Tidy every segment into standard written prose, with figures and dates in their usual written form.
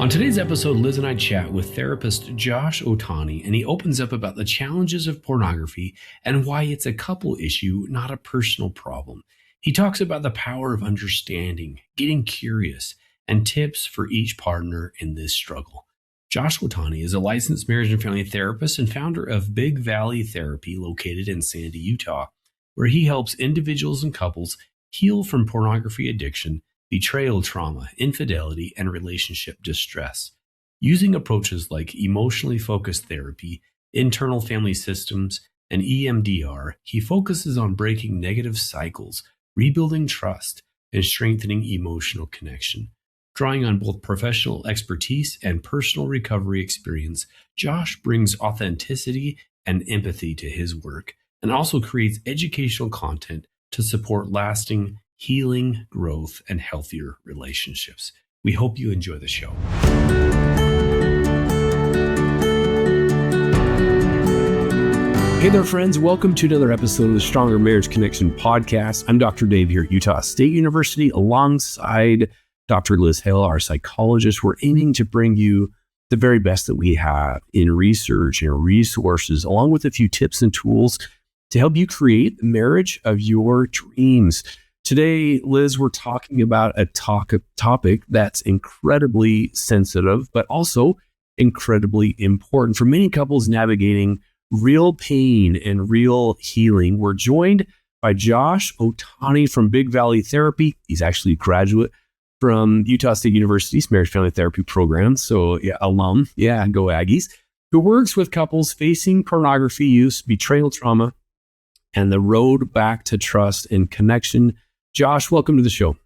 On today's episode, Liz and I chat with therapist Josh Otani, and he opens up about the challenges of pornography and why it's a couple issue, not a personal problem. He talks about the power of understanding, getting curious, and tips for each partner in this struggle. Josh Otani is a licensed marriage and family therapist and founder of Big Valley Therapy, located in Sandy, Utah, where he helps individuals and couples heal from pornography addiction, betrayal trauma, infidelity, and relationship distress. Using approaches like emotionally focused therapy, internal family systems, and EMDR, he focuses on breaking negative cycles, rebuilding trust, and strengthening emotional connection. Drawing on both professional expertise and personal recovery experience, Josh brings authenticity and empathy to his work and also creates educational content to support lasting healing, growth, and healthier relationships. We hope you enjoy the show. Hey there, friends. Welcome to another episode of the Stronger Marriage Connection podcast. I'm Dr. Dave here at Utah State University alongside Dr. Liz Hale, our psychologist. We're aiming to bring you the very best that we have in research and resources, along with a few tips and tools to help you create the marriage of your dreams. Today, Liz, we're talking about a topic that's incredibly sensitive, but also incredibly important for many couples navigating real pain and real healing. We're joined by Josh Otani from Big Valley Therapy. He's actually a graduate from Utah State University's Marriage Family Therapy program. So, alum, go Aggies, who works with couples facing pornography use, betrayal trauma, and the road back to trust and connection. Josh, welcome to the show.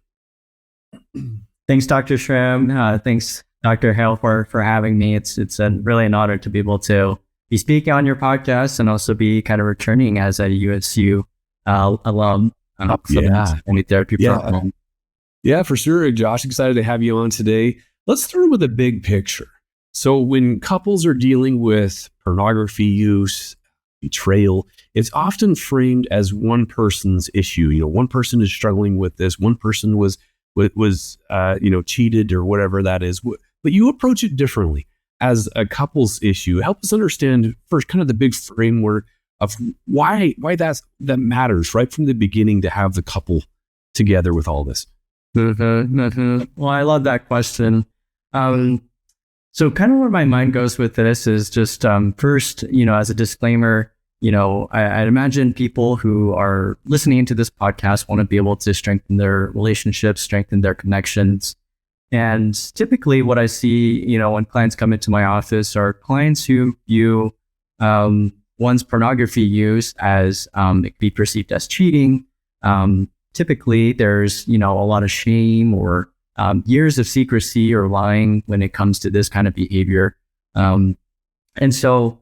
Thanks, Dr. Schramm. Thanks, Dr. Hale, for having me. It's really an honor to be able to be speaking on your podcast and also be kind of returning as a USU alum for the family therapy program. Yeah, for sure, Josh. Excited to have you on today. Let's start with a big picture. So when couples are dealing with pornography use, betrayal, it's often framed as one person's issue. You know, one person is struggling with this. One person was cheated or whatever that is. But you approach it differently as a couple's issue. Help us understand first, kind of the big framework of why that matters right from the beginning to have the couple together with all this. Well, I love that question. So kind of where my mind goes with this is just first, as a disclaimer, I'd imagine people who are listening to this podcast want to be able to strengthen their relationships, strengthen their connections. And typically what I see, when clients come into my office are clients who view one's pornography use as it could be perceived as cheating. Typically there's, a lot of shame or years of secrecy or lying when it comes to this kind of behavior. And so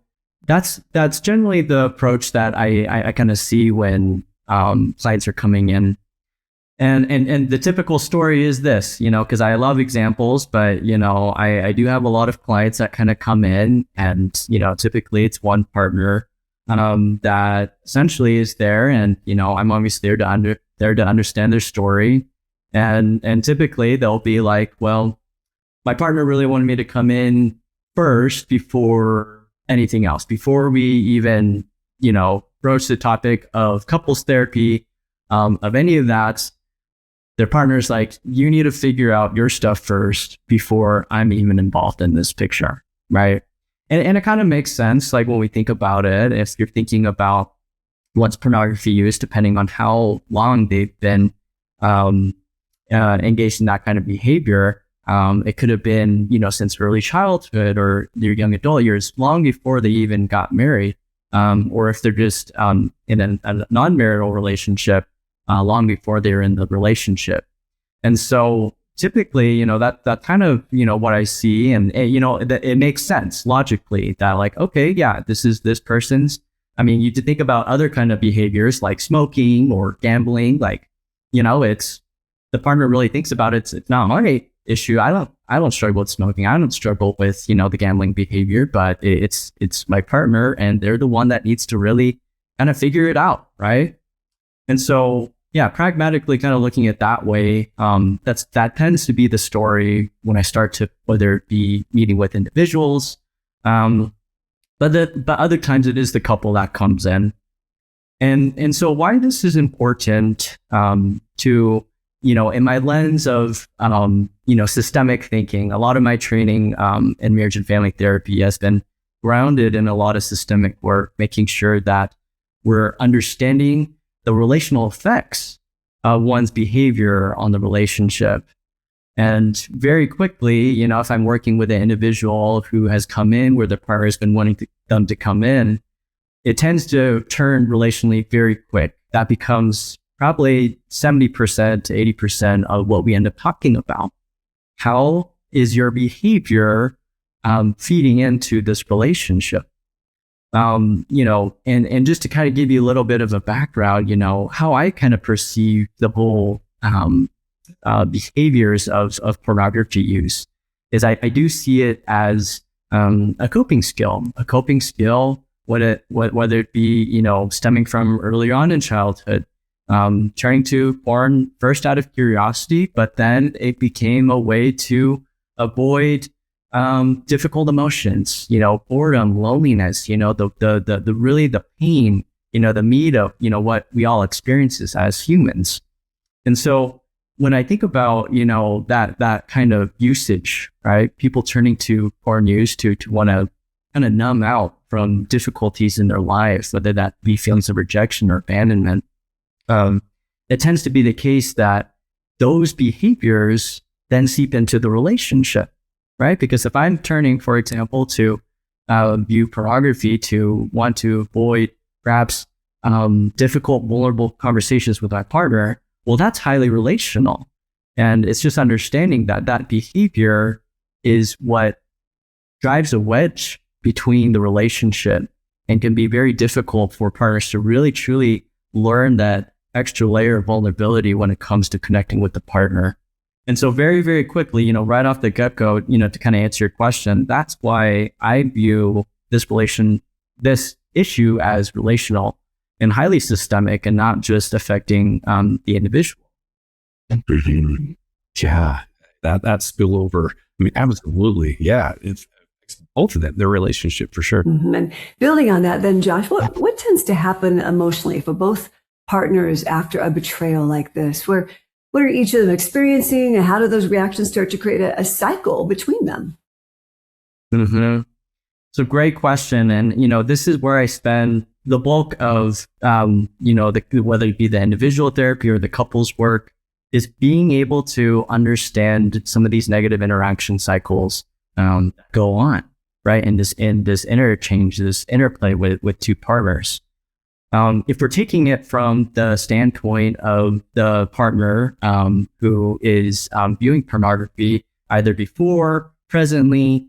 that's generally the approach that I kind of see when clients are coming in. And the typical story is this, because I love examples, but, I do have a lot of clients that kind of come in and, typically it's one partner that essentially is there. And, I'm obviously there to understand their story. And typically they'll be like, well, my partner really wanted me to come in first before anything else, before we even, broach the topic of couples therapy, of any of that. Their partner's like, you need to figure out your stuff first before I'm even involved in this picture, right? And it kind of makes sense, like when we think about it, if you're thinking about what's pornography use, depending on how long they've been engaged in that kind of behavior. It could have been, since early childhood or their young adult years, long before they even got married, or if they're just in a non-marital relationship, long before they're in the relationship. And so typically, that kind of, what I see, and it makes sense logically that like, okay, yeah, this is this person's. I mean, you think about other kind of behaviors like smoking or gambling, like, it's the partner really thinks about it. It's not my issue. I don't struggle with smoking. I don't struggle with, the gambling behavior, but it's my partner and they're the one that needs to really kind of figure it out. Right. And so, pragmatically kind of looking at that way, that tends to be the story when I start to, whether it be meeting with individuals, but other times it is the couple that comes in. And so why this is important to, in my lens of, systemic thinking, a lot of my training in marriage and family therapy has been grounded in a lot of systemic work, making sure that we're understanding the relational effects of one's behavior on the relationship. And very quickly, if I'm working with an individual who has come in where the partner has been wanting them to come in, it tends to turn relationally very quick. That becomes probably 70% to 80% of what we end up talking about. How is your behavior feeding into this relationship? And just to kind of give you a little bit of a background, how I kind of perceive the whole behaviors of pornography use is I do see it as a coping skill, whether it be, stemming from early on in childhood, turning to porn first out of curiosity, but then it became a way to avoid difficult emotions, boredom, loneliness, the really the pain, the meat of, what we all experience as humans. And so when I think about, that kind of usage, right, people turning to porn use to want to kind of numb out from difficulties in their lives, whether that be feelings of rejection or abandonment, it tends to be the case that those behaviors then seep into the relationship. Right? Because if I'm turning, for example, to view pornography to want to avoid perhaps difficult, vulnerable conversations with my partner, well, that's highly relational. And it's just understanding that behavior is what drives a wedge between the relationship and can be very difficult for partners to really, truly learn that extra layer of vulnerability when it comes to connecting with the partner. And so very, very quickly, right off the get-go, to kind of answer your question, that's why I view this issue as relational and highly systemic and not just affecting the individual. Yeah, that spillover. I mean, absolutely. Yeah, it's both of them, their relationship for sure. Mm-hmm. And building on that, then, Josh, what tends to happen emotionally for both partners after a betrayal like this? What are each of them experiencing, and how do those reactions start to create a cycle between them? Mm-hmm. So great question. And, this is where I spend the bulk of, whether it be the individual therapy or the couples work, is being able to understand some of these negative interaction cycles go on, right? And this interchange, this interplay with two partners. If we're taking it from the standpoint of the partner who is viewing pornography either before, presently,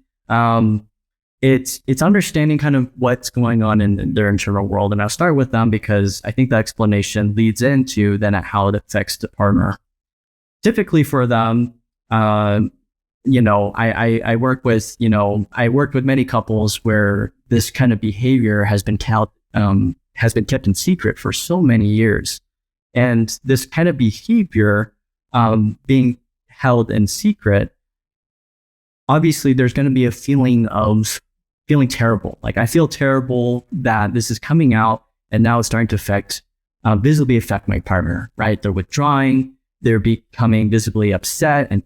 it's understanding kind of what's going on in their internal world. And I'll start with them because I think the explanation leads into then how it affects the partner. Typically for them, I work with many couples where this kind of behavior has been kept in secret for so many years. And this kind of behavior being held in secret, obviously there's going to be a feeling of feeling terrible. Like, I feel terrible that this is coming out and now it's starting to visibly affect my partner, right? They're withdrawing, they're becoming visibly upset and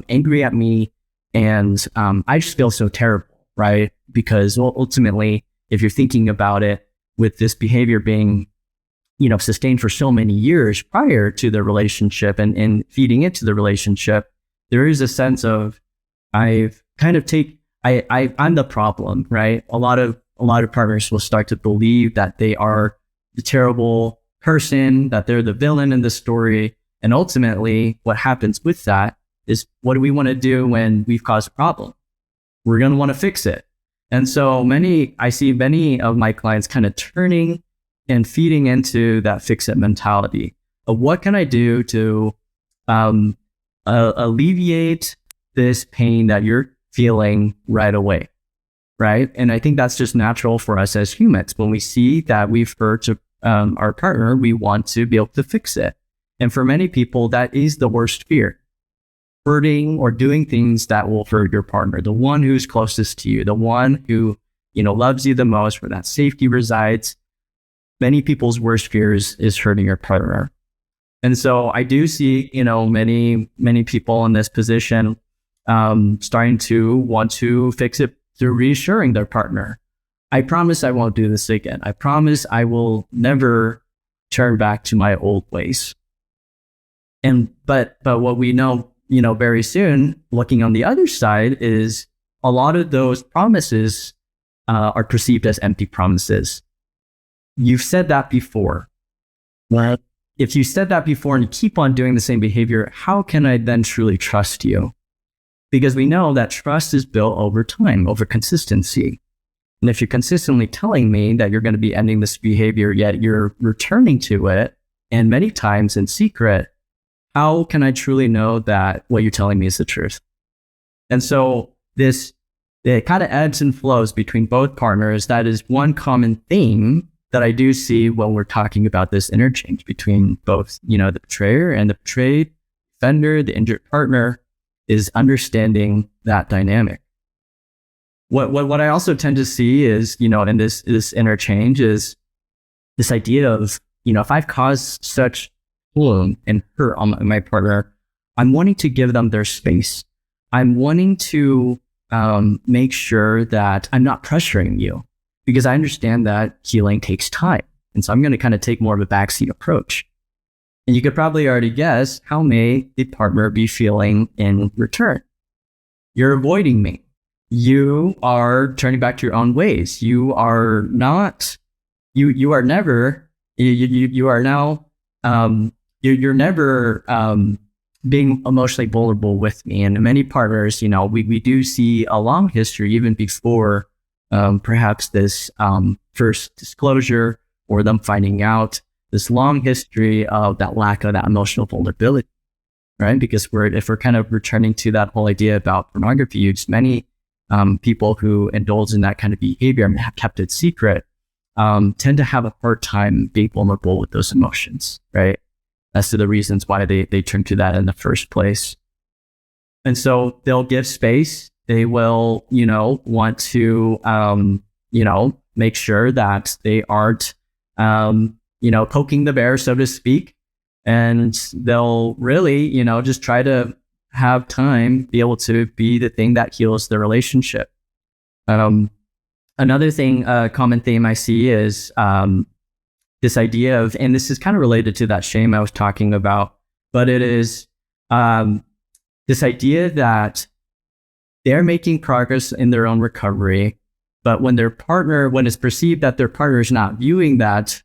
angry at me. And I just feel so terrible, right? Because ultimately, if you're thinking about it, with this behavior being, sustained for so many years prior to the relationship and feeding into the relationship, there is a sense of I'm the problem, right? A lot of partners will start to believe that they are the terrible person, that they're the villain in the story. And ultimately, what happens with that is, what do we want to do when we've caused a problem? We're going to want to fix it. And so I see many of my clients kind of turning and feeding into that fix-it mentality of, what can I do to alleviate this pain that you're feeling right away, right? And I think that's just natural for us as humans. When we see that we've hurt our partner, we want to be able to fix it. And for many people, that is the worst fear. Hurting or doing things that will hurt your partner, the one who's closest to you, the one who, loves you the most, where that safety resides. Many people's worst fears is hurting your partner. And so I do see, many people in this position starting to want to fix it through reassuring their partner. I promise I won't do this again. I promise I will never turn back to my old ways. But what we know, very soon, looking on the other side, is a lot of those promises are perceived as empty promises. You've said that before. Well, if you said that before and you keep on doing the same behavior, how can I then truly trust you? Because we know that trust is built over time, over consistency. And if you're consistently telling me that you're going to be ending this behavior, yet you're returning to it, and many times in secret, how can I truly know that what you're telling me is the truth? And so it kind of ebbs and flows between both partners. That is one common theme that I do see when we're talking about this interchange between both, the betrayer and the betrayed, offender, the injured partner, is understanding that dynamic. What I also tend to see is, in this interchange is this idea of, if I've caused such harm and hurt on my partner, I'm wanting to give them their space. I'm wanting to make sure that I'm not pressuring you, because I understand that healing takes time. And so I'm going to kind of take more of a backseat approach. And you could probably already guess, how may the partner be feeling in return? You're avoiding me. You are turning back to your own ways. You are not, you are never, you are now, you're never being emotionally vulnerable with me. And many partners, we do see a long history, even before perhaps this first disclosure or them finding out, this long history of that lack of that emotional vulnerability, right? Because if we're kind of returning to that whole idea about pornography use, many people who indulge in that kind of behavior and have kept it secret tend to have a hard time being vulnerable with those emotions, right? As to the reasons why they turn to that in the first place. And so they'll give space. They will, want to, make sure that they aren't, poking the bear, so to speak. And they'll really, just try to have time, be able to be the thing that heals the relationship. Another thing, common theme I see is this idea of, and this is kind of related to that shame I was talking about, but it is this idea that they're making progress in their own recovery, but when it's perceived that their partner is not viewing that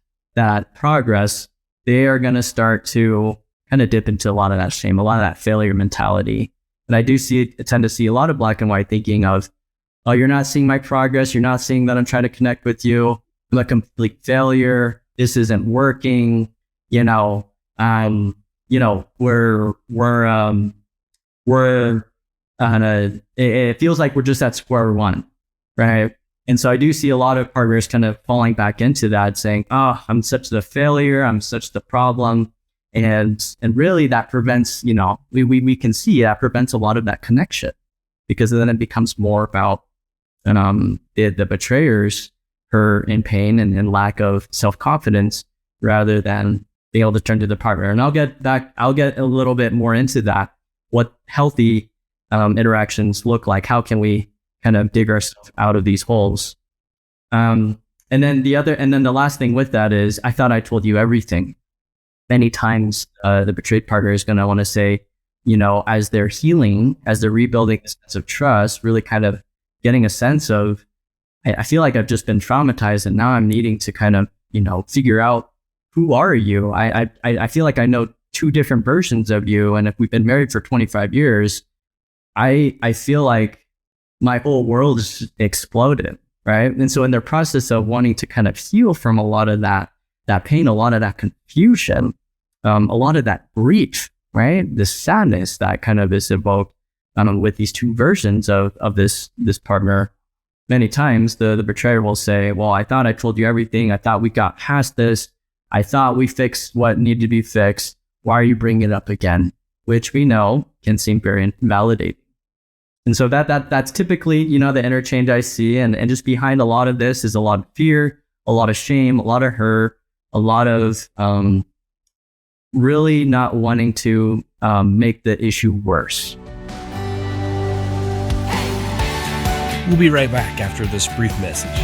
progress, they are going to start to kind of dip into a lot of that shame, a lot of that failure mentality. And I do tend to see a lot of black and white thinking of, oh, you're not seeing my progress. You're not seeing that I'm trying to connect with you. I'm a complete failure. This isn't working. We're it feels like we're just at square one, right? And so I do see a lot of partners kind of falling back into that, saying, oh, I'm such the failure. I'm such the problem. And really that prevents, we can see that prevents a lot of that connection, because then it becomes more about the betrayer's hurt and pain and lack of self-confidence, rather than being able to turn to the partner. And I'll get a little bit more into that, what healthy interactions look like. How can we kind of dig ourselves out of these holes? And then the last thing with that is, I thought I told you everything. Many times the betrayed partner is going to want to say, as they're healing, as they're rebuilding a sense of trust, really kind of getting a sense of, I feel like I've just been traumatized, and now I'm needing to kind of, figure out, who are you? I feel like I know two different versions of you. And if we've been married for 25 years, I feel like my whole world is exploded, right? And so in their process of wanting to kind of heal from a lot of that pain, a lot of that confusion, a lot of that grief, right? The sadness that kind of is evoked with these two versions of this partner. Many times the betrayer will say, well, I thought I told you everything. I thought we got past this. I thought we fixed what needed to be fixed. Why are you bringing it up again? Which we know can seem very invalidating. And so that's typically, you know, the interchange I see. And just behind a lot of this is a lot of fear, a lot of shame, a lot of hurt, a lot of really not wanting to make the issue worse. We'll be right back after this brief message.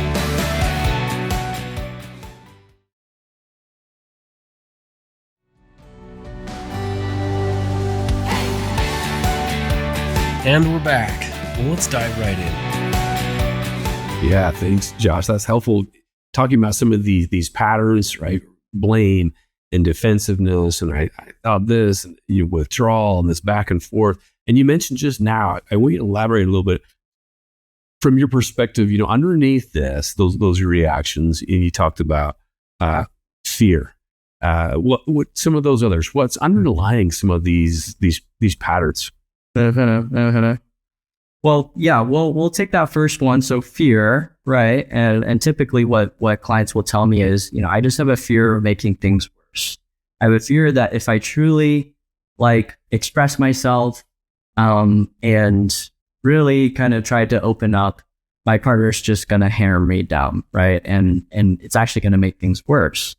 And we're back. Well, let's dive right in. Yeah, thanks, Josh. That's helpful. Talking about some of these patterns, right? Blame and defensiveness, and I thought this, and withdrawal, and this back and forth. And you mentioned just now, I want you to elaborate a little bit from your perspective. Underneath this, those reactions, and you talked about fear. What some of those others? What's underlying some of these patterns? Well, yeah, we'll take that first one. So fear, right? And typically what clients will tell me is, I just have a fear of making things worse. I have a fear that if I truly express myself and really kind of try to open up, my partner's just going to hammer me down, right? And it's actually going to make things worse.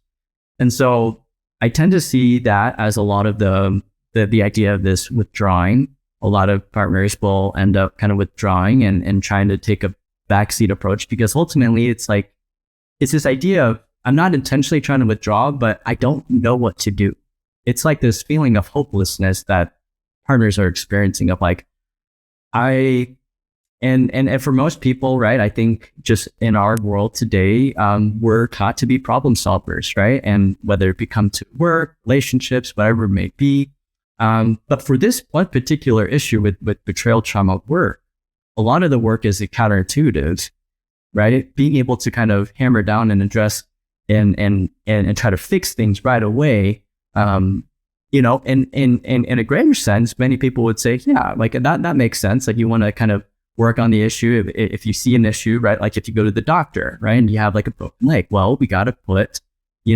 And so I tend to see that as a lot of the idea of this withdrawing. A lot of partners will end up kind of withdrawing and trying to take a backseat approach, because ultimately it's this idea of, I'm not intentionally trying to withdraw, but I don't know what to do. It's like this feeling of hopelessness that partners are experiencing of and for most people, right? I think just in our world today, we're taught to be problem solvers, right? And whether it comes to work, relationships, whatever it may be. But for this one particular issue with betrayal trauma work, a lot of the work is counterintuitive, right? Being able to kind of hammer down and address and try to fix things right away. In a greater sense, many people would say, yeah, that makes sense. You want to kind of work on the issue. If you see an issue, right? Like if you go to the doctor, right? And you have a broken leg, well, we got to put, we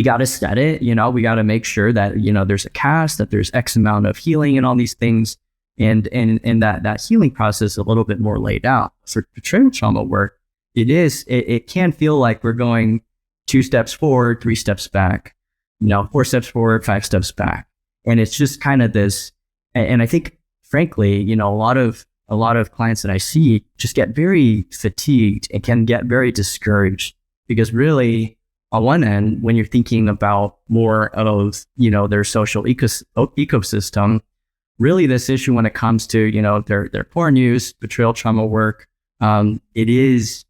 got to set it, we got to make sure that, there's a cast, that there's X amount of healing and all these things. And that healing process is a little bit more laid out. For betrayal trauma work, it can feel like we're going 2 steps forward, 3 steps back, 4 steps forward, 5 steps back. And it's just kind of this, and I think, frankly, a lot of clients that I see just get very fatigued and can get very discouraged, because really, on one end, when you're thinking about more of, their social ecosystem, really this issue when it comes to, their porn use, betrayal trauma work, it is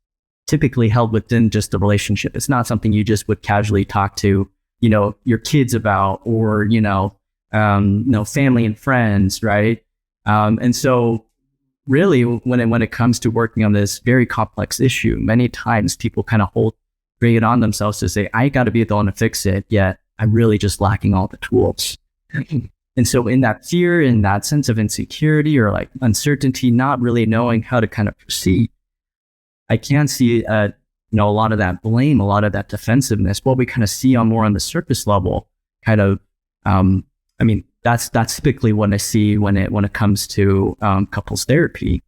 typically held within just the relationship. It's not something you just would casually talk to, your kids about, or, family and friends, right? And so really when it comes to working on this very complex issue, many times people kind of bring it on themselves to say, I got to be the one to fix it, yet I'm really just lacking all the tools. And so in that fear, in that sense of insecurity or uncertainty, not really knowing how to kind of proceed, I can see a lot of that blame, a lot of that defensiveness, what we kind of see more on the surface level, kind of, that's typically what I see when it comes to couples therapy,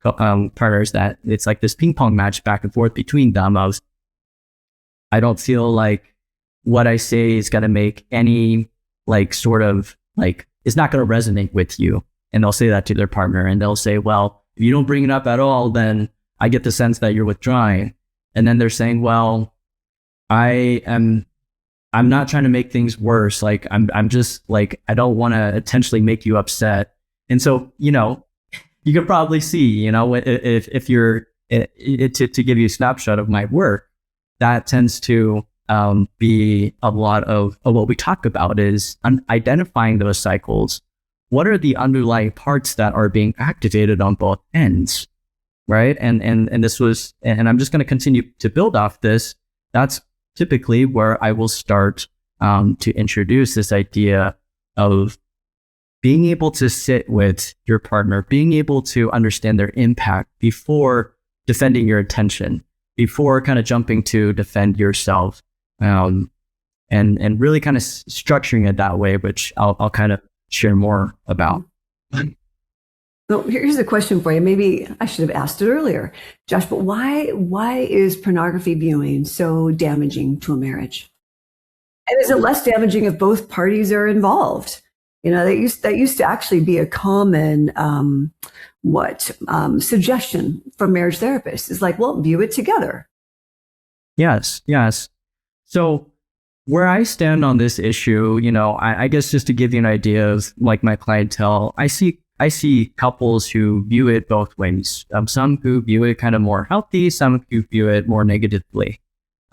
partners, that it's like this ping pong match back and forth between them of, I don't feel like what I say is going to make any is not going to resonate with you. And they'll say that to their partner, and they'll say, well, if you don't bring it up at all, then I get the sense that you're withdrawing. And then they're saying, well, I'm not trying to make things worse. I'm just I don't want to intentionally make you upset. And so, you could probably see, if you're to give you a snapshot of my work, that tends to be a lot of what we talk about is identifying those cycles. What are the underlying parts that are being activated on both ends, right? And this was, and I'm just going to continue to build off this. That's typically where I will start to introduce this idea of being able to sit with your partner, being able to understand their impact before defending your attention, before kind of jumping to defend yourself. And and really kind of structuring it that way, which I'll kind of share more about. Well, here's a question for you. Maybe I should have asked it earlier, Josh, but why is pornography viewing so damaging to a marriage? And is it less damaging if both parties are involved? That used to actually be a common suggestion from marriage therapists. Is like, well, view it together. Yes. So where I stand on this issue, I guess just to give you an idea of like my clientele, I see couples who view it both ways. Some who view it kind of more healthy, some who view it more negatively.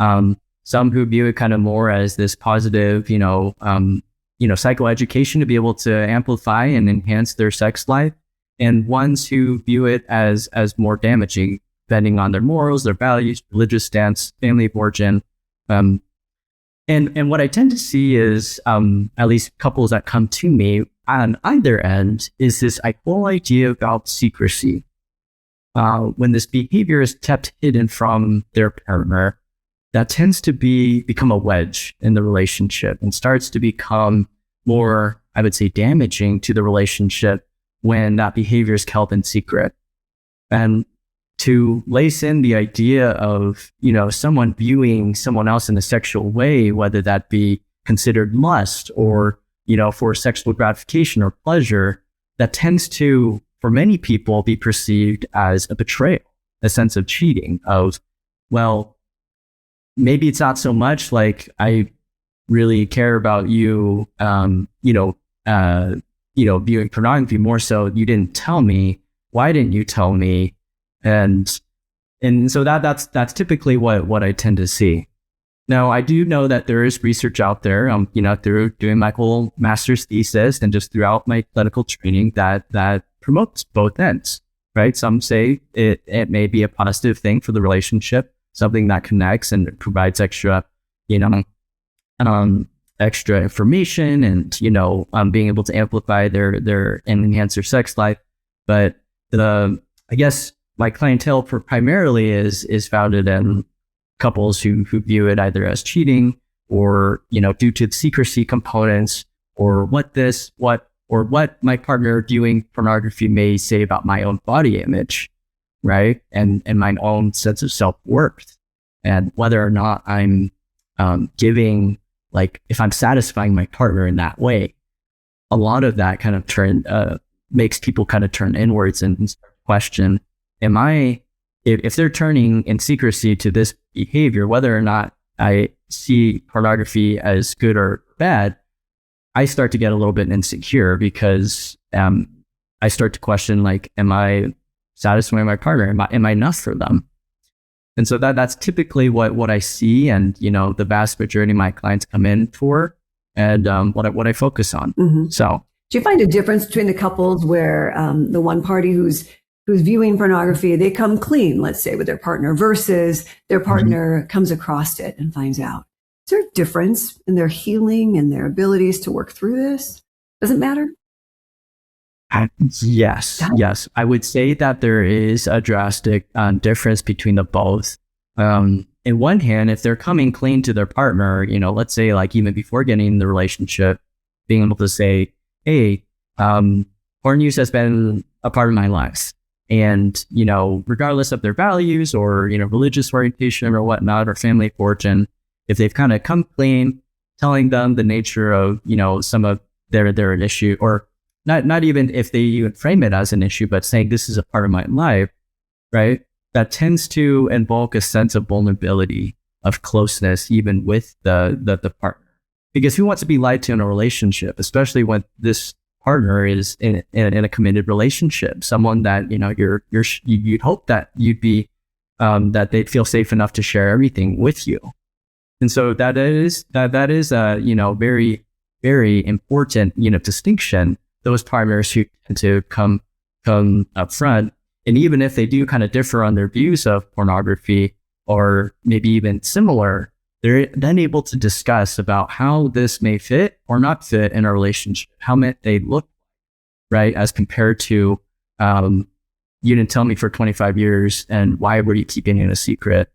Some who view it kind of more as this positive, psychoeducation to be able to amplify and enhance their sex life, and ones who view it as more damaging, depending on their morals, their values, religious stance, family of origin. And what I tend to see is, at least couples that come to me on either end, is this whole idea about secrecy. When this behavior is kept hidden from their partner, that tends to become a wedge in the relationship and starts to become more, I would say, damaging to the relationship when that behavior is kept in secret. And to lace in the idea of, someone viewing someone else in a sexual way, whether that be considered lust or, for sexual gratification or pleasure, that tends to, for many people, be perceived as a betrayal, a sense of cheating of, well, maybe it's not so much like I really care about you, viewing pornography, more so you didn't tell me. Why didn't you tell me? And so that's typically what I tend to see. Now, I do know that there is research out there, through doing my whole master's thesis and just throughout my clinical training that promotes both ends, right? Some say it may be a positive thing for the relationship, something that connects and provides extra, extra information and, being able to amplify their and enhance their sex life. But I guess my clientele primarily is founded in couples who view it either as cheating or, due to the secrecy components or what my partner viewing pornography may say about my own body image, right? And my own sense of self-worth, and whether or not I'm giving, like, if I'm satisfying my partner in that way. A lot of that kind of makes people kind of turn inwards and question, if they're turning in secrecy to this behavior, whether or not I see pornography as good or bad, I start to get a little bit insecure because I start to question, like, am I satisfying my partner? Am I enough for them? And so that's typically what I see, and the vast majority of my clients come in for, and what I focus on. Mm-hmm. So, do you find a difference between the couples where the one party who's viewing pornography, they come clean, let's say, with their partner, versus their partner comes across it and finds out? Is there a difference in their healing and their abilities to work through this? Does it matter? Yes. I would say that there is a drastic difference between the both. In one hand, if they're coming clean to their partner, let's say, like, even before getting in the relationship, being able to say, hey, porn use has been a part of my life. And, regardless of their values or, religious orientation or whatnot, or family of origin, if they've kind of come clean, telling them the nature of, some of their an issue, or not even if they even frame it as an issue, but saying this is a part of my life, right? That tends to invoke a sense of vulnerability, of closeness, even with the partner. Because who wants to be lied to in a relationship, especially when this partner is in a committed relationship, someone that you'd hope that you'd be that they'd feel safe enough to share everything with you. And so that is a very, very important distinction. Those partners who tend to come up front, and even if they do kind of differ on their views of pornography, or maybe even similar, they're then able to discuss about how this may fit or not fit in a relationship, how might they look, right? As compared to, you didn't tell me for 25 years, and why were you keeping it a secret?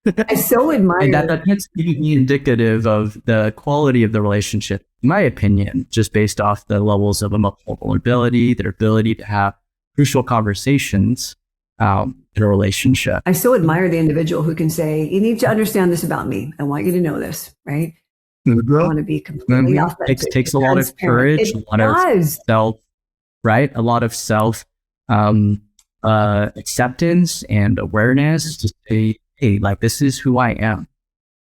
I so admire And that tends to be indicative of the quality of the relationship, in my opinion, just based off the levels of emotional vulnerability, their ability to have crucial conversations in a relationship. I so admire the individual who can say, you need to understand this about me. I want you to know this, right? I want to be completely authentic. Takes a lot of courage, a lot of self, right? A lot of self acceptance and awareness to say, hey, like, this is who I am.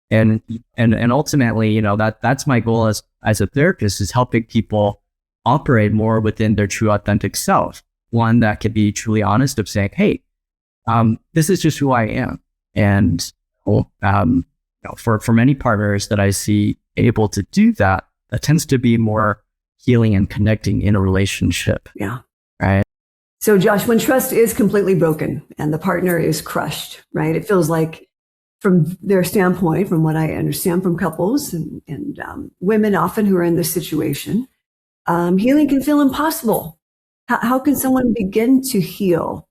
And ultimately, you know, that's my goal as a therapist, is helping people operate more within their true authentic self. One that can be truly honest of saying, hey, this is just who I am. And you know, for many partners that I see able to do that, that tends to be more healing and connecting in a relationship. Yeah. Right. So Josh, when trust is completely broken and the partner is crushed, right? It feels like, from their standpoint, from what I understand from couples and women often who are in this situation, healing can feel impossible. How can someone begin to heal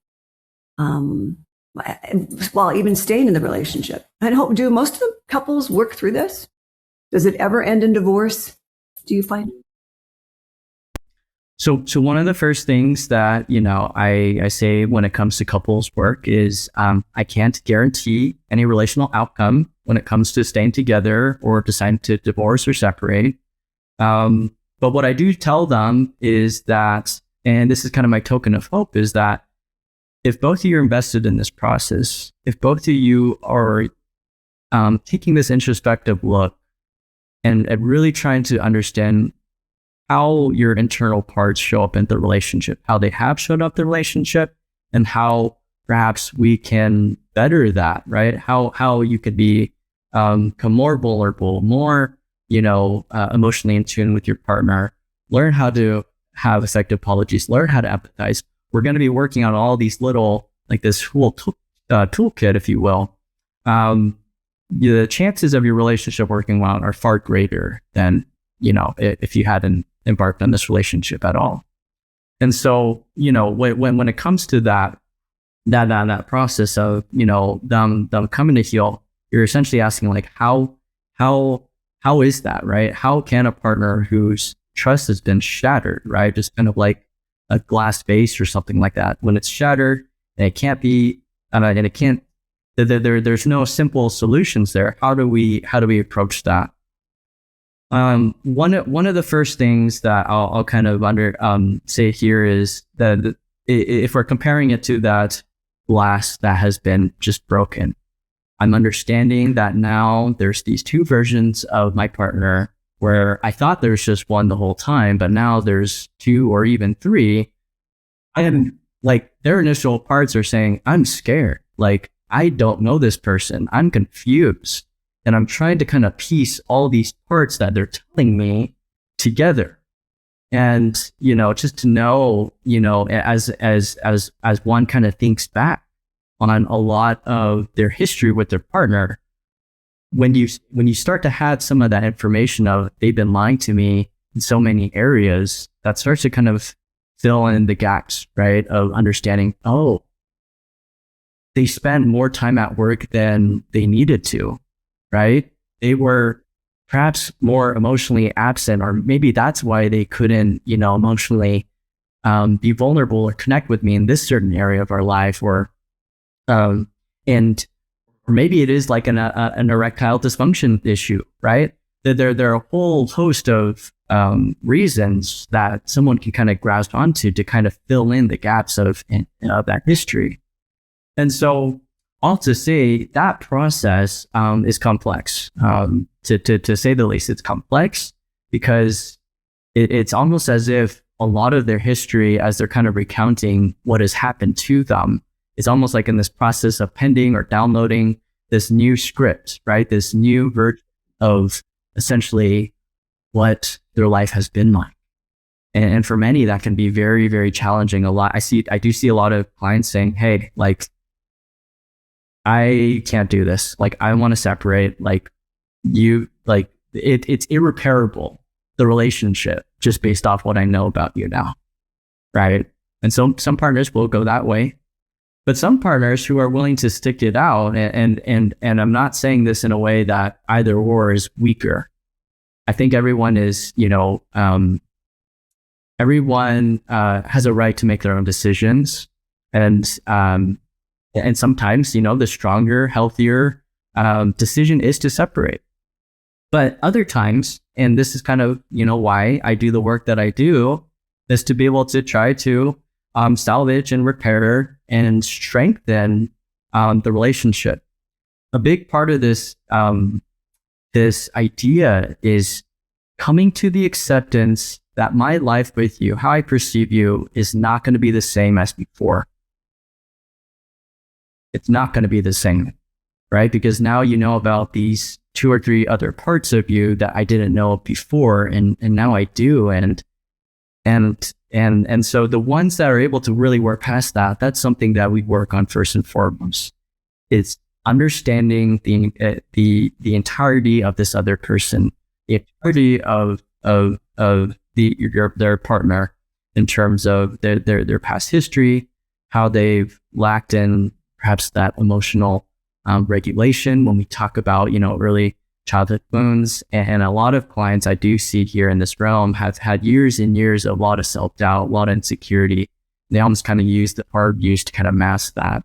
while even staying in the relationship? Do most of the couples work through this? Does it ever end in divorce? Do you find? So one of the first things that, you know, I say when it comes to couples work is I can't guarantee any relational outcome when it comes to staying together or deciding to divorce or separate. But what I do tell them is that, and this is kind of my token of hope, is that if both of you are invested in this process, if both of you are taking this introspective look and really trying to understand how your internal parts show up in the relationship, how they have shown up in the relationship, and how perhaps we can better that, right? How you could become more vulnerable, more, you know, emotionally in tune with your partner, learn how to have effective apologies, learn how to empathize. We're going to be working on all these little, like this whole toolkit, if you will. The chances of your relationship working well are far greater than, you know, if you hadn't embarked on this relationship at all. And so, you know, when it comes to that process of, you know, them coming to heal, you're essentially asking, like, how is that, right? How can a partner whose trust has been shattered, right, just kind of like a glass vase or something like that, when it's shattered and it can't be, and it can't, there's no simple solutions there. How do we approach that? One of the first things that I'll kind of say here is that if we're comparing it to that glass that has been just broken, I'm understanding that now there's these two versions of my partner, where I thought there's just one the whole time, but now there's two or even three. And like, their initial parts are saying, I'm scared. Like, I don't know this person. I'm confused. And I'm trying to kind of piece all these parts that they're telling me together. And, you know, just to know, you know, as one kind of thinks back on a lot of their history with their partner, when you start to have some of that information of, they've been lying to me in so many areas, that starts to kind of fill in the gaps, right? Of understanding, oh, they spent more time at work than they needed to. Right? They were perhaps more emotionally absent, or maybe that's why they couldn't, you know, emotionally be vulnerable or connect with me in this certain area of our life, or maybe it is like an erectile dysfunction issue, right? There are a whole host of reasons that someone can kind of grasp onto to kind of fill in the gaps of that history. And so, all to say, that process is complex. To say the least, it's complex, because it's almost as if a lot of their history, as they're kind of recounting what has happened to them, is almost like in this process of pending or downloading this new script, right? This new version of essentially what their life has been like. And for many, that can be very, very challenging. I do see a lot of clients saying, hey, like, I can't do this. Like, I want to separate. Like, it's irreparable, the relationship, just based off what I know about you now. Right. And so some partners will go that way. But some partners who are willing to stick it out, and I'm not saying this in a way that either or is weaker. I think everyone is, everyone has a right to make their own decisions, and sometimes, the stronger, healthier decision is to separate. But other times, and this is kind of, why I do the work that I do, is to be able to try to salvage and repair and strengthen the relationship. A big part of this this idea is coming to the acceptance that my life with you, how I perceive you, is not going to be the same as before. It's not going to be the same, right? Because now you know about these 2 or 3 other parts of you that I didn't know before, and now I do, and so the ones that are able to really work past that, that's something that we work on first and foremost. It's understanding the entirety of this other person, the entirety of their partner in terms of their past history, how they've lacked in perhaps that emotional regulation when we talk about early childhood wounds. And a lot of clients I do see here in this realm have had years and years of a lot of self-doubt, a lot of insecurity. They almost kind of use the hard use to kind of mask that.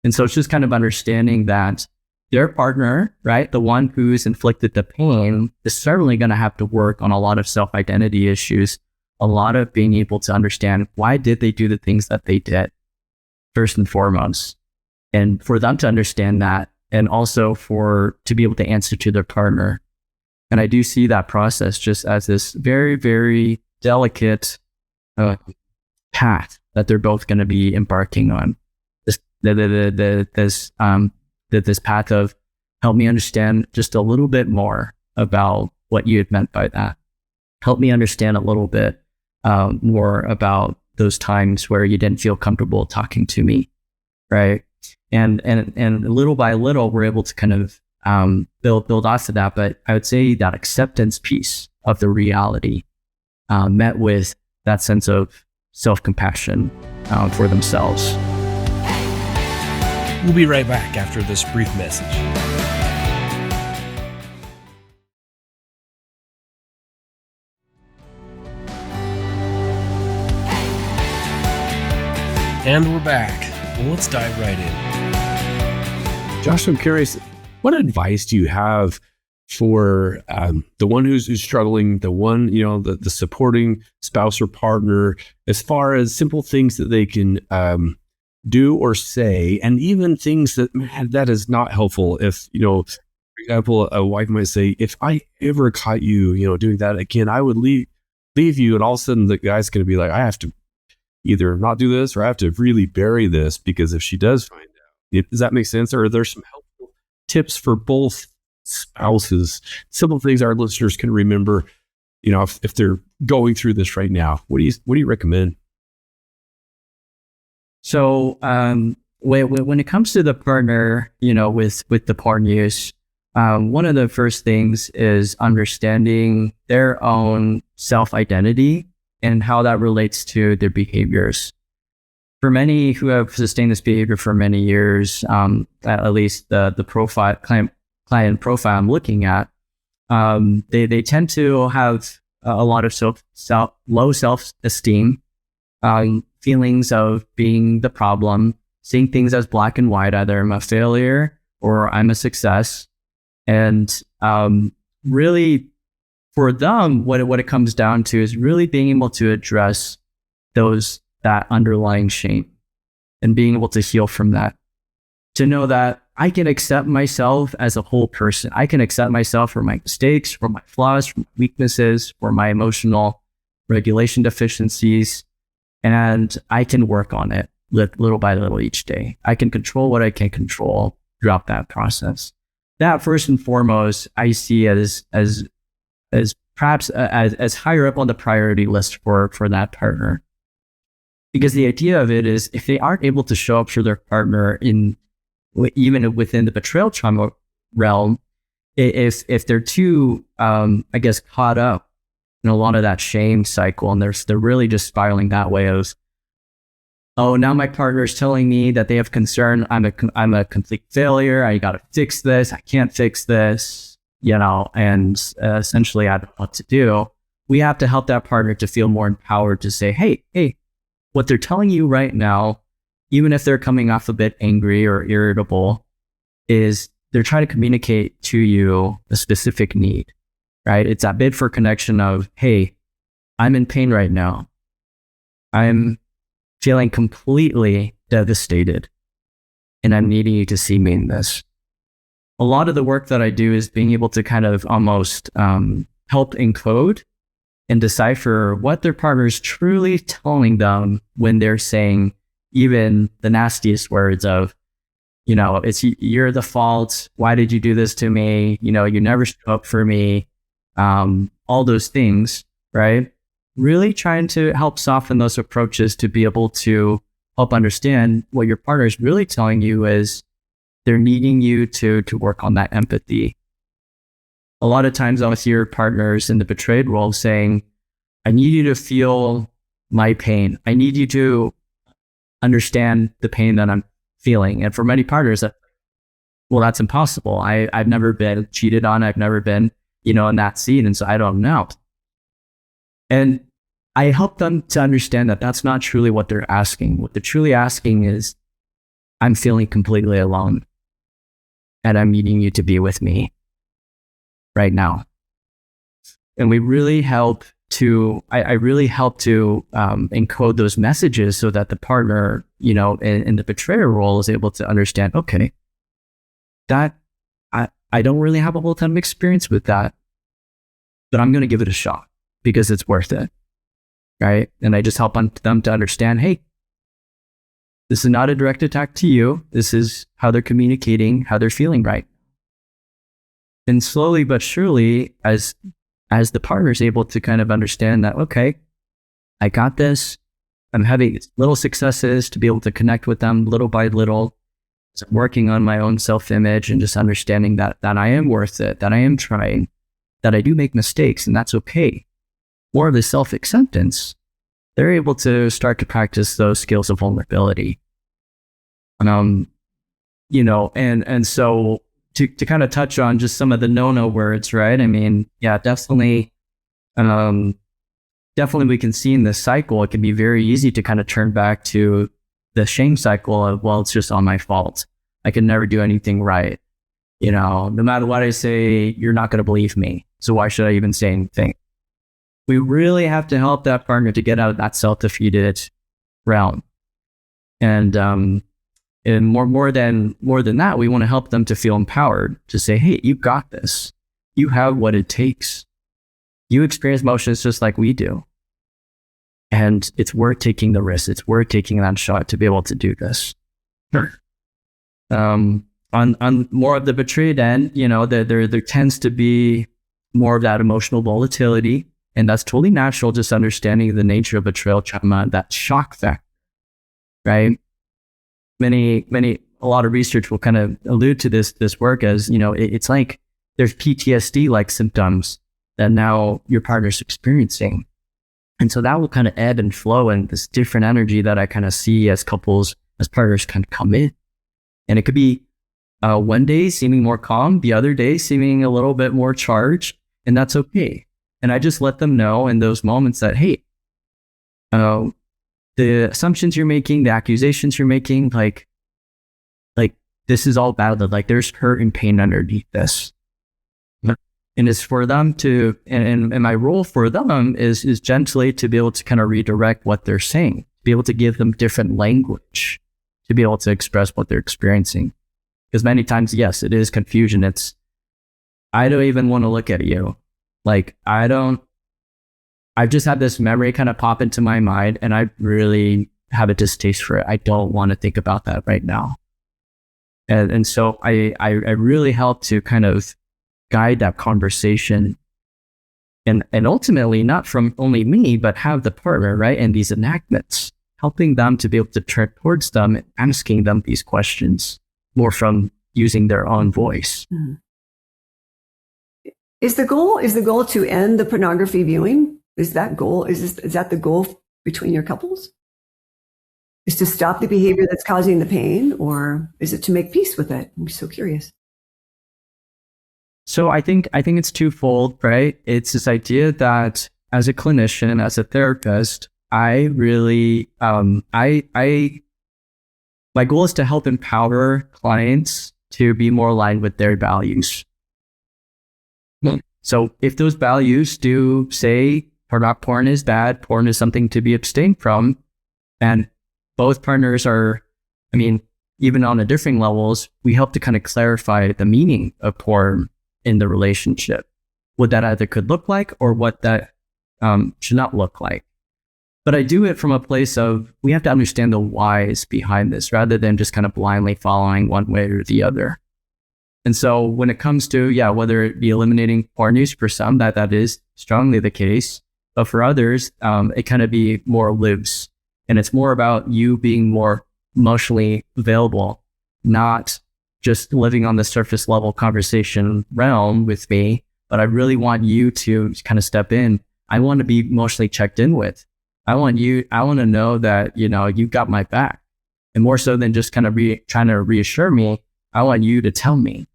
And so it's just kind of understanding that their partner, right, the one who's inflicted the pain, is certainly going to have to work on a lot of self-identity issues, a lot of being able to understand why did they do the things that they did, first and foremost. And for them to understand that, and also to be able to answer to their partner. And I do see that process just as this very, very delicate path that they're both going to be embarking on. This path of help me understand just a little bit more about what you had meant by that. Help me understand a little bit more about those times where you didn't feel comfortable talking to me, right? And little by little, we're able to kind of build off of that. But I would say that acceptance piece of the reality met with that sense of self-compassion for themselves. We'll be right back after this brief message. And we're back. Well, let's dive right in. Josh, I'm curious, what advice do you have for the one who's struggling, the one, the supporting spouse or partner, as far as simple things that they can do or say, and even things that, man, that is not helpful. If, for example, a wife might say, if I ever caught you, doing that again, I would leave you. And all of a sudden the guy's going to be like, I have to either not do this or I have to really bury this, because if she does find out, does that make sense? Or are there some helpful tips for both spouses? Simple things our listeners can remember, if they're going through this right now. What do you recommend? So when it comes to the partner, with the porn use, one of the first things is understanding their own self-identity and how that relates to their behaviors. For many who have sustained this behavior for many years, at least the client profile I'm looking at, they tend to have a lot of low self-esteem, feelings of being the problem, seeing things as black and white, either I'm a failure or I'm a success. And really, for them, what it comes down to is really being able to address that underlying shame and being able to heal from that. To know that I can accept myself as a whole person. I can accept myself for my mistakes, for my flaws, for my weaknesses, for my emotional regulation deficiencies, and I can work on it little by little each day. I can control what I can control throughout that process. That, first and foremost, I see as perhaps as higher up on the priority list for that partner. Because the idea of it is, if they aren't able to show up for their partner even within the betrayal trauma realm, if they're too, caught up in a lot of that shame cycle, and they're really just spiraling that way of oh, now my partner is telling me that they have concern. I'm a complete failure. I got to fix this. I can't fix this, and essentially I don't know what to do. We have to help that partner to feel more empowered to say, hey, what they're telling you right now, even if they're coming off a bit angry or irritable, is they're trying to communicate to you a specific need, right? It's that bid for connection of, hey, I'm in pain right now. I'm feeling completely devastated, and I'm needing you to see me in this. A lot of the work that I do is being able to kind of almost help encode and decipher what their partner is truly telling them when they're saying even the nastiest words of, it's you're the fault. Why did you do this to me? You never stood up for me. All those things, right? Really trying to help soften those approaches to be able to help understand what your partner is really telling you is they're needing you to work on that empathy. A lot of times I'll hear partners in the betrayed role saying, I need you to feel my pain. I need you to understand the pain that I'm feeling. And for many partners, that's impossible. I've never been cheated on. I've never been, in that scene. And so I don't know. And I help them to understand that that's not truly what they're asking. What they're truly asking is, I'm feeling completely alone, and I'm needing you to be with me right now. And we really help to, I really help to encode those messages so that the partner, in the betrayer role is able to understand, okay, that I don't really have a whole ton of experience with that, but I'm going to give it a shot because it's worth it. Right. And I just help them to understand, hey, this is not a direct attack to you. This is how they're communicating, how they're feeling right. And slowly but surely, as the partner is able to kind of understand that, okay, I got this. I'm having little successes to be able to connect with them little by little. So I'm working on my own self-image and just understanding that I am worth it, that I am trying, that I do make mistakes, and that's okay. More of the self-acceptance, they're able to start to practice those skills of vulnerability. And so to kind of touch on just some of the no-no words, right? I mean, yeah, definitely we can see in this cycle, it can be very easy to kind of turn back to the shame cycle of, well, it's just all my fault. I can never do anything right. No matter what I say, you're not going to believe me. So why should I even say anything? We really have to help that partner to get out of that self-defeated realm. And more than that, we want to help them to feel empowered to say, hey, you got this. You have what it takes. You experience emotions just like we do. And it's worth taking the risk. It's worth taking that shot to be able to do this. Sure. On more of the betrayed end, there tends to be more of that emotional volatility. And that's totally natural, just understanding the nature of betrayal trauma, that shock factor, right? A lot of research will kind of allude to this work as, it's like there's PTSD-like symptoms that now your partner's experiencing. And so that will kind of ebb and flow in this different energy that I kind of see as couples, as partners kind of come in. And it could be one day seeming more calm, the other day seeming a little bit more charged, and that's okay. And I just let them know in those moments that, hey, the assumptions you're making, the accusations you're making, like this is all valid. Like there's hurt and pain underneath this. And it's for them to, and my role for them is gently to be able to kind of redirect what they're saying, be able to give them different language, to be able to express what they're experiencing. Because many times, yes, it is confusion. It's, I don't even want to look at you. Like, I've just had this memory kind of pop into my mind, and I really have a distaste for it. I don't want to think about that right now. And so I really help to kind of guide that conversation, and ultimately not from only me, but have the partner, right? And these enactments, helping them to be able to turn towards them and asking them these questions more from using their own voice. Mm-hmm. Is the goal to end the pornography viewing? Is that the goal between your couples? Is to stop the behavior that's causing the pain, or is it to make peace with it? I'm so curious. So I think it's twofold, right? It's this idea that as a clinician, as a therapist, I really, my goal is to help empower clients to be more aligned with their values. So if those values do say porn is bad, porn is something to be abstained from, and both partners are, even on a differing levels, we help to kind of clarify the meaning of porn in the relationship, what that either could look like or what that should not look like. But I do it from a place of, we have to understand the whys behind this rather than just kind of blindly following one way or the other. And so when it comes to, whether it be eliminating porn use, for some, that is strongly the case. But for others, it kind of be more loose. And it's more about you being more emotionally available, not just living on the surface level conversation realm with me, but I really want you to kind of step in. I want to be emotionally checked in with. I want to know that, you've got my back. And more so than just kind of trying to reassure me, I want you to tell me.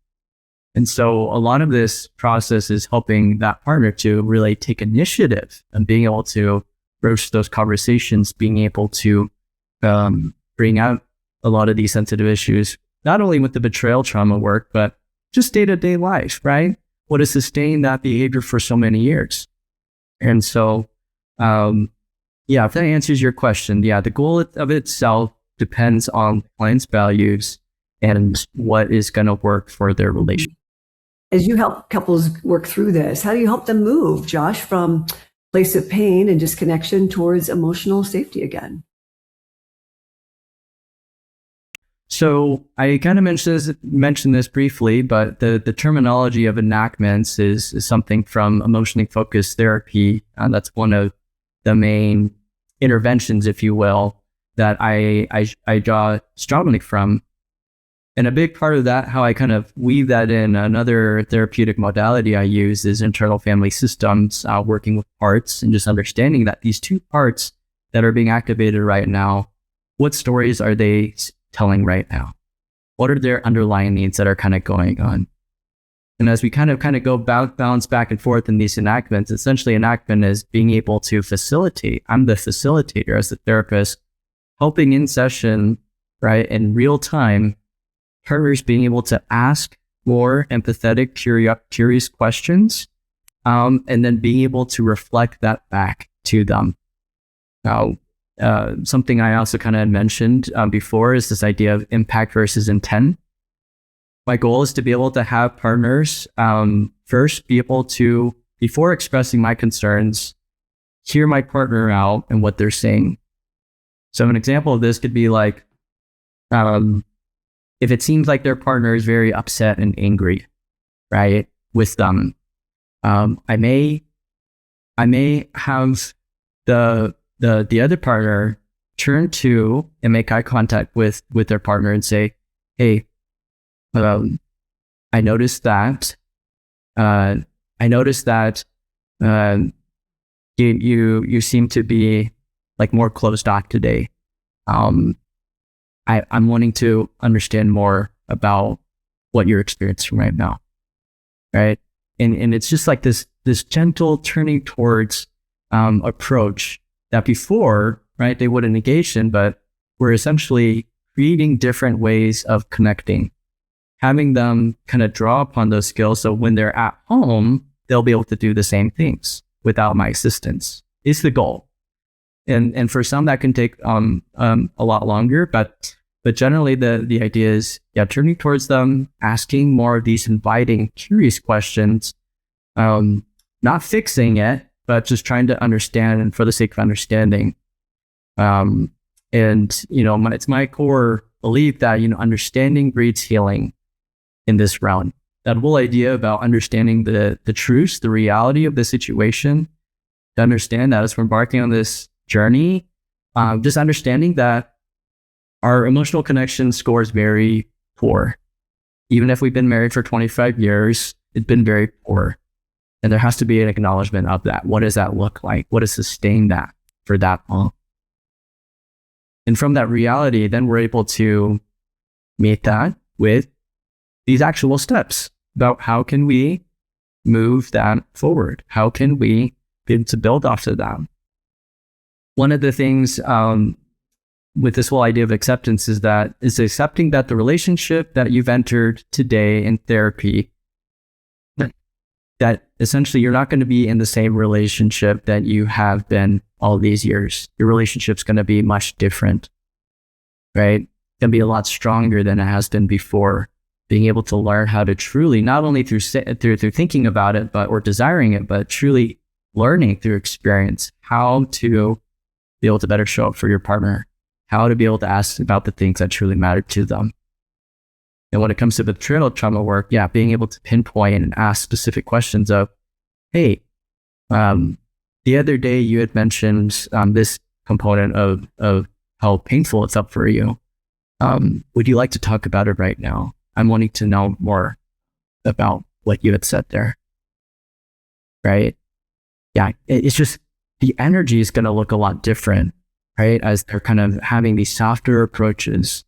And so a lot of this process is helping that partner to really take initiative and being able to broach those conversations, being able to bring out a lot of these sensitive issues, not only with the betrayal trauma work, but just day-to-day life, right? What has sustained that behavior for so many years. And so, if that answers your question, the goal of itself depends on the client's values and what is going to work for their relationship. As you help couples work through this, how do you help them move, Josh, from place of pain and disconnection towards emotional safety again? So I kind of mentioned this briefly, but the terminology of enactments is something from emotionally focused therapy. And that's one of the main interventions, if you will, that I draw strongly from. And a big part of that, how I kind of weave that in, another therapeutic modality I use is internal family systems, working with parts and just understanding that these two parts that are being activated right now, what stories are they telling right now? What are their underlying needs that are kind of going on? And as we kind of go bounce back and forth in these enactments, essentially enactment is being able to facilitate. I'm the facilitator as the therapist, helping in session, right, in real time, partners being able to ask more empathetic, curious questions, and then being able to reflect that back to them. Now, something I also kind of had mentioned before is this idea of impact versus intent. My goal is to be able to have partners first be able to, before expressing my concerns, hear my partner out and what they're saying. So an example of this could be like, if it seems like their partner is very upset and angry, right, with them, I may have the other partner turn to and make eye contact with their partner and say, hey, I noticed that you seem to be like more closed off today. I'm wanting to understand more about what you're experiencing right now, right? And it's just like this gentle turning towards approach that before, right, they would negation, but we're essentially creating different ways of connecting, having them kind of draw upon those skills so when they're at home, they'll be able to do the same things without my assistance is the goal. And for some that can take a lot longer, but generally the idea is turning towards them, asking more of these inviting, curious questions, not fixing it, but just trying to understand and for the sake of understanding. And it's my core belief that understanding breeds healing in this realm. That whole idea about understanding the truth, the reality of the situation, to understand that as we're embarking on this journey, just understanding that our emotional connection score is very poor. Even if we've been married for 25 years, it's been very poor. And there has to be an acknowledgement of that. What does that look like? What does sustain that for that long? And from that reality, then we're able to meet that with these actual steps about how can we move that forward? How can we be able to build off of that? One of the things with this whole idea of acceptance is accepting that the relationship that you've entered today in therapy, that essentially you're not going to be in the same relationship that you have been all these years. Your relationship's going to be much different, right? It's going to be a lot stronger than it has been before. Being able to learn how to truly, not only through thinking about it, or desiring it, but truly learning through experience, how to be able to better show up for your partner, how to be able to ask about the things that truly matter to them. And when it comes to betrayal trauma work, being able to pinpoint and ask specific questions of, hey, the other day you had mentioned this component of how painful it's up for you. Would you like to talk about it right now? I'm wanting to know more about what you had said there. Right? Yeah, it's just the energy is going to look a lot different, right? As they're kind of having these softer approaches.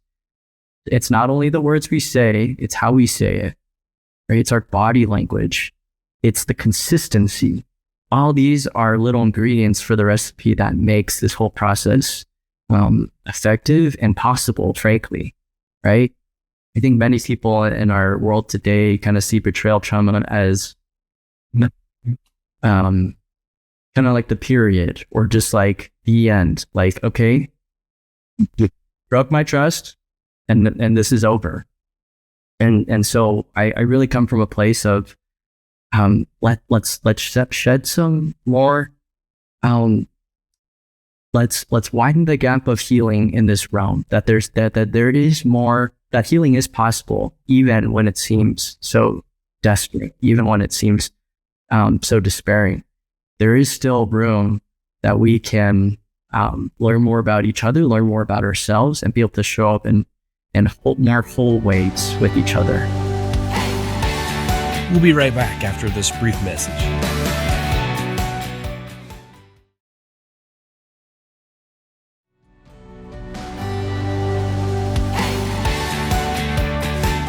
It's not only the words we say, it's how we say it, right? It's our body language. It's the consistency. All these are little ingredients for the recipe that makes this whole process effective and possible, frankly, right? I think many people in our world today kind of see betrayal trauma as kind of like the period, or just like the end. Like, okay, you broke my trust, and this is over. And so I really come from a place of let's shed some more. Let's widen the gap of healing in this realm. That there is more. That healing is possible, even when it seems so desperate, even when it seems so despairing. There is still room that we can learn more about each other, learn more about ourselves, and be able to show up in more full ways with each other. We'll be right back after this brief message.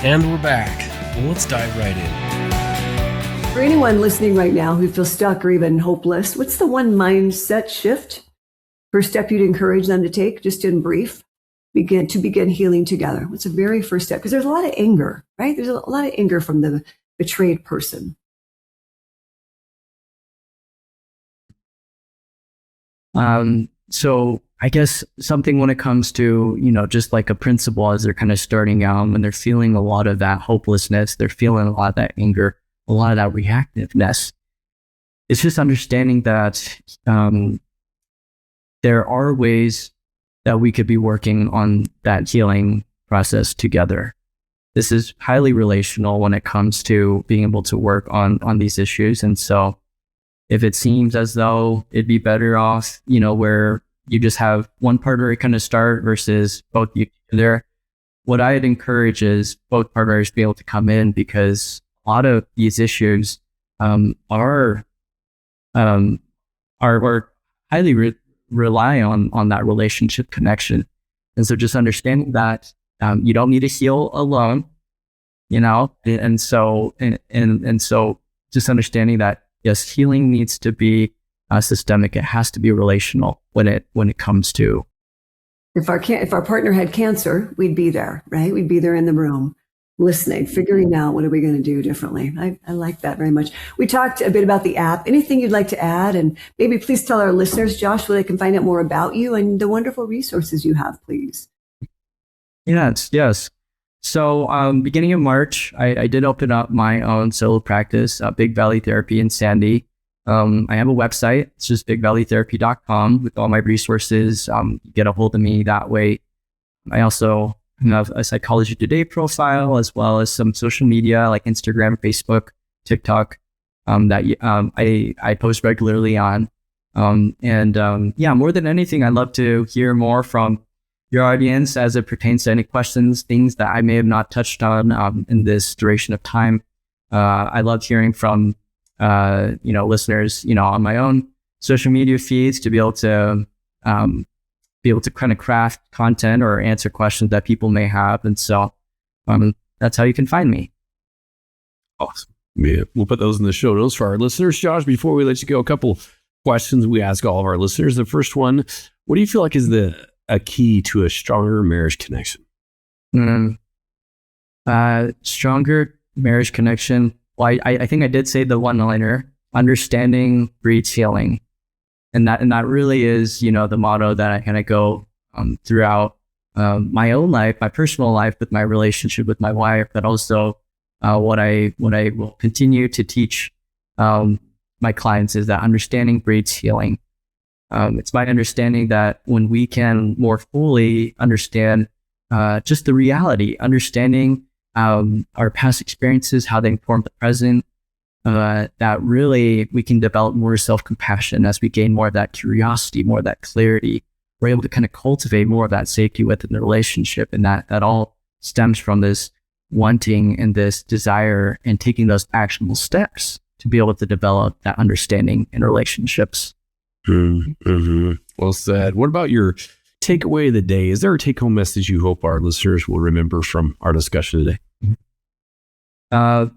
And we're back. Well, let's dive right in. For anyone listening right now who feels stuck or even hopeless, what's the one mindset shift, first step you'd encourage them to take, just in brief, begin healing together? What's the very first step? Because there's a lot of anger, right? There's a lot of anger from the betrayed person. So I guess something when it comes to, just like a principle as they're kind of starting out, when they're feeling a lot of that hopelessness, they're feeling a lot of that anger, a lot of that reactiveness. It's just understanding that there are ways that we could be working on that healing process together. This is highly relational when it comes to being able to work on these issues. And so if it seems as though it'd be better off, where you just have one partner kind of start versus both you there, what I'd encourage is both partners be able to come in, because a lot of these issues are highly rely on that relationship connection. And so just understanding that you don't need to heal alone, and so just understanding that, yes, healing needs to be systemic. It has to be relational when it comes to. If our partner had cancer, we'd be there, right? We'd be there in the room, listening, figuring out what are we going to do differently. I like that very much. We talked a bit about the app. Anything you'd like to add? And maybe please tell our listeners, Josh, where they can find out more about you and the wonderful resources you have, please. Yes. So beginning of March, I did open up my own solo practice, Big Valley Therapy in Sandy. I have a website. It's just bigvalleytherapy.com with all my resources. Get a hold of me that way. I also have a Psychology Today profile, as well as some social media like Instagram, Facebook, TikTok, that I post regularly on. More than anything, I'd love to hear more from your audience as it pertains to any questions, things that I may have not touched on in this duration of time. I love hearing from listeners, on my own social media feeds, to be able to be able to kind of craft content or answer questions that people may have. And so that's how you can find me. Awesome. Yeah, we'll put those in the show notes for our listeners. Josh, before we let you go, a couple questions we ask all of our listeners. The first one, what do you feel like is a key to a stronger marriage connection? Stronger marriage connection. Well, I think I did say the one-liner, understanding breeds healing. And that really is, the motto that I kind of go throughout my own life, my personal life, with my relationship with my wife, but also what I will continue to teach my clients is that understanding breeds healing. It's my understanding that when we can more fully understand just the reality, understanding our past experiences, how they inform the present, that really we can develop more self-compassion as we gain more of that curiosity, more of that clarity. We're able to kind of cultivate more of that safety within the relationship, and that all stems from this wanting and this desire and taking those actionable steps to be able to develop that understanding in relationships. Mm-hmm. Well said. What about your takeaway of the day? Is there a take-home message you hope our listeners will remember from our discussion today?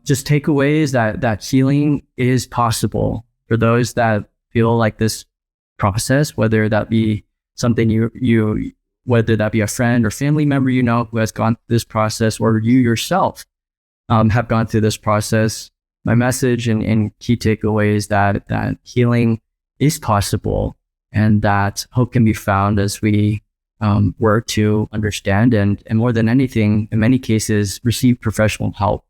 Just takeaways that healing is possible for those that feel like this process, whether that be something you whether that be a friend or family member who has gone through this process, or you yourself have gone through this process. My message and key takeaway is that healing is possible, and that hope can be found as we work to understand and more than anything, in many cases, receive professional help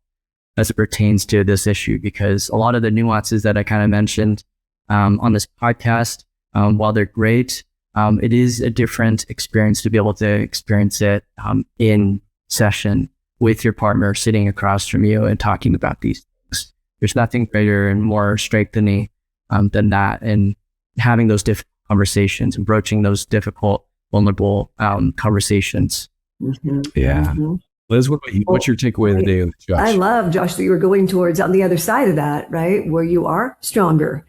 as it pertains to this issue, because a lot of the nuances that I kind of mentioned on this podcast, while they're great, it is a different experience to be able to experience it in session with your partner sitting across from you and talking about these things. There's nothing greater and more strengthening than that, and having those difficult conversations and broaching those difficult, vulnerable conversations. Mm-hmm. Yeah. Mm-hmm. Liz, what about you? What's your takeaway of the day, Josh? I love, Josh, that you were going towards on the other side of that, right? Where you are stronger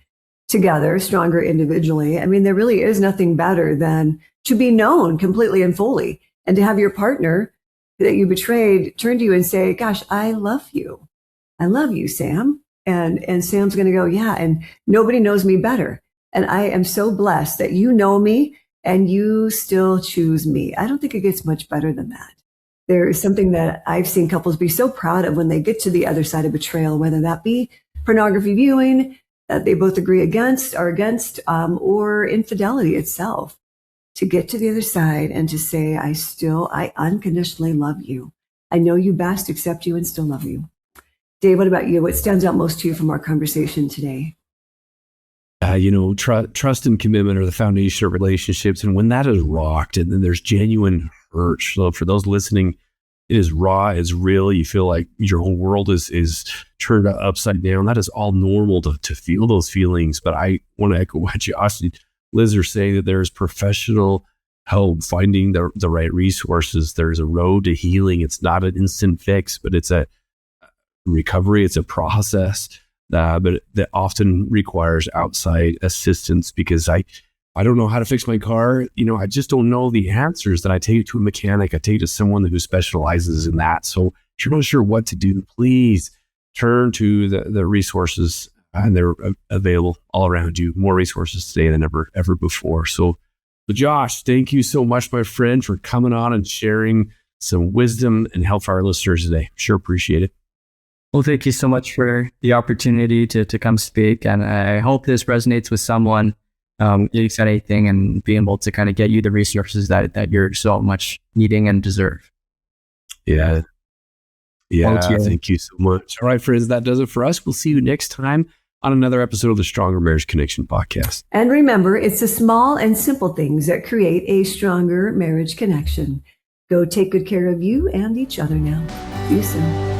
together, stronger individually. I mean, there really is nothing better than to be known completely and fully, and to have your partner that you betrayed turn to you and say, gosh, I love you. I love you, Sam. And Sam's going to go, yeah, and nobody knows me better. And I am so blessed that you know me and you still choose me. I don't think it gets much better than that. There is something that I've seen couples be so proud of when they get to the other side of betrayal, whether that be pornography viewing that they both agree against, or infidelity itself, to get to the other side and to say, I unconditionally love you. I know you best, accept you, and still love you. Dave, what about you? What stands out most to you from our conversation today? Trust and commitment are the foundation of relationships. And when that is rocked, and then there's genuine hurt. So for those listening, it is raw, it's real. You feel like your whole world is turned upside down. That is all normal to feel those feelings. But I want to echo what Josh and Liz are saying, that there's professional help, finding the right resources. There's a road to healing. It's not an instant fix, but it's a recovery. It's a process. But that often requires outside assistance, because I don't know how to fix my car. I just don't know the answers. That I take to a mechanic. I take to someone who specializes in that. So if you're not sure what to do, please turn to the resources, and they're available all around you. More resources today than ever before. So Josh, thank you so much, my friend, for coming on and sharing some wisdom and help for our listeners today. Sure appreciate it. Well, thank you so much for the opportunity to come speak. And I hope this resonates with someone, if anything, and being able to kind of get you the resources that you're so much needing and deserve. Yeah. Thank you so much. All right, friends, that does it for us. We'll see you next time on another episode of the Stronger Marriage Connection podcast. And remember, it's the small and simple things that create a stronger marriage connection. Go take good care of you and each other now. See you soon.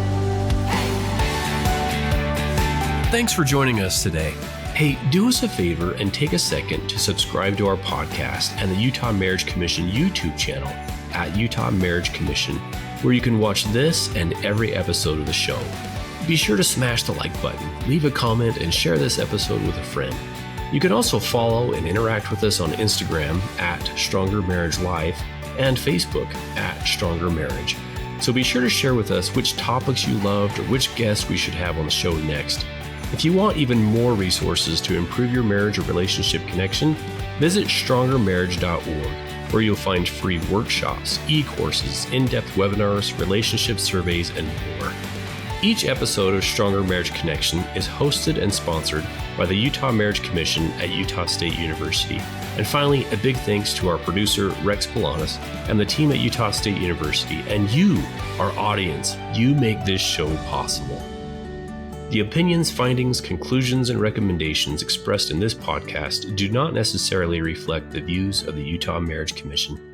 Thanks for joining us today. Hey, do us a favor and take a second to subscribe to our podcast and the Utah Marriage Commission YouTube channel at Utah Marriage Commission, where you can watch this and every episode of the show. Be sure to smash the like button, leave a comment, and share this episode with a friend. You can also follow and interact with us on Instagram at Stronger Marriage Life and Facebook at Stronger Marriage. So be sure to share with us which topics you loved or which guests we should have on the show next. If you want even more resources to improve your marriage or relationship connection, visit strongermarriage.org, where you'll find free workshops, e-courses, in-depth webinars, relationship surveys, and more. Each episode of Stronger Marriage Connection is hosted and sponsored by the Utah Marriage Commission at Utah State University. And finally, a big thanks to our producer, Rex Polanis, and the team at Utah State University, and you, our audience. You make this show possible. The opinions, findings, conclusions, and recommendations expressed in this podcast do not necessarily reflect the views of the Utah Marriage Commission.